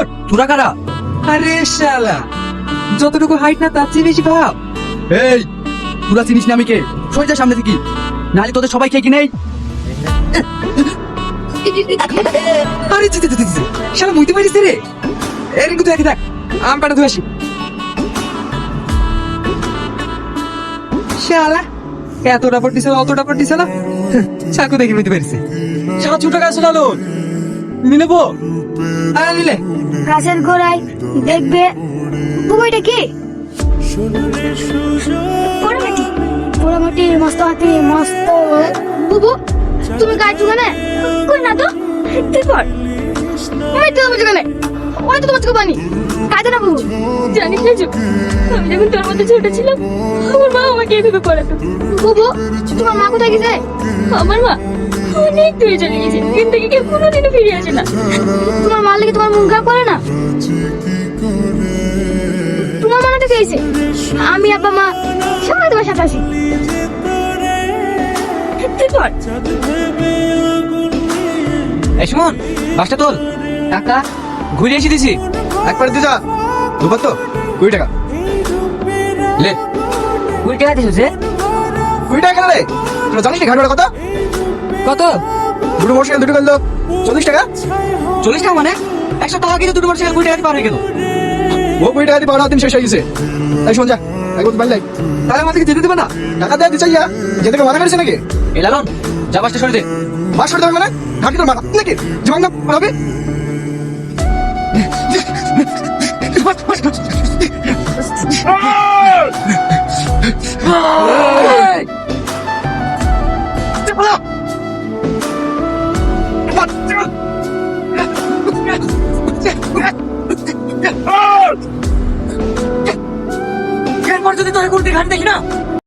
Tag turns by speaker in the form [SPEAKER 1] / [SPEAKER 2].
[SPEAKER 1] ওঠ, তোরা কারা?
[SPEAKER 2] আরে শালা, যতটুকু হাইট না তার চেয়ে বেশি ভাব।
[SPEAKER 1] এই, তোরা চিনিস না আমি কে? সরে যা সামনে থেকে, নাহলে তোদের সবাই খেয়ে কি নেই।
[SPEAKER 2] আরে জিতে জিতে জিতে শালা মুইতে পারিস রে। এর কিন্তু দেখে দেখ, আম পাটা ধুয়ে আসি। শালা এতটা পড়তিস না, অতটা পড়তিস না, চাকু দেখে মুইতে পারিস।
[SPEAKER 1] সারা ছোট গাছ লালো নিলেবো।
[SPEAKER 2] আরে নিলে
[SPEAKER 3] গাছের গোড়ায় দেখবে বুবইটা কি পোড়ামাটি। পোড়ামাটি মস্ত হাতি মস্ত বুবু। তুমি গাছ জুগানে কই না তো তুই পড়। আমি তো আমার জুগানে ওই তো তোমার চোখ বানি কাজে না বুবু। জানিস না যুগ, আমি যখন তোর মধ্যে ছোট ছিলাম আমার মা আমাকে এইভাবে পড়াতো। বুবু তোমার মা কোথায় গেছে? আমার মা অনেক দূরে চলে গেছে, দিন থেকে কেউ কোনোদিনও ফিরে আসে না। তোমার মা লেগে তোমার মন খারাপ করে না? তোমার মনে তো গেছে আমি আব্বা মা সবাই তোমার সাথে আছি। তুই পড়।
[SPEAKER 1] এই সুমন, বাসটা তোল। টাকা ঘুরে এসে দিছি।
[SPEAKER 2] একবার দিয়ে যা। দুবার তো 20 টাকা।
[SPEAKER 1] লে, 20 টাকা দিছিস রে?
[SPEAKER 2] 20 টাকা কেন রে? তোরা জানিস না ঘাট ভাড়া কত?
[SPEAKER 1] কত?
[SPEAKER 2] দুটো মোটরসাইকেল দুটো গেল 40 টাকা।
[SPEAKER 1] 40 টাকা মানে 100 টাকা কিন্তু দুটো মোটরসাইকেল 20 টাকা দিয়ে পার হয়ে গেল।
[SPEAKER 2] ও 20 টাকা দিয়ে পাওয়া দিন শেষ হয়ে গেছে। তাই শোন যা, একবার তো বাইলাই তাহলে আমাদেরকে যেতে দেবে না। টাকা দেওয়া দিচ্ছি ইয়া, যেতে মানা করেছে নাকি?
[SPEAKER 1] এ লালন, যা বাসটা সরে দে।
[SPEAKER 2] বাস করে দেবে মানে ঘাটি তোর মাথা নাকি জীবন না হবে।
[SPEAKER 1] এরপর যদি তোর ঘুরতে ঘাট দেখি না,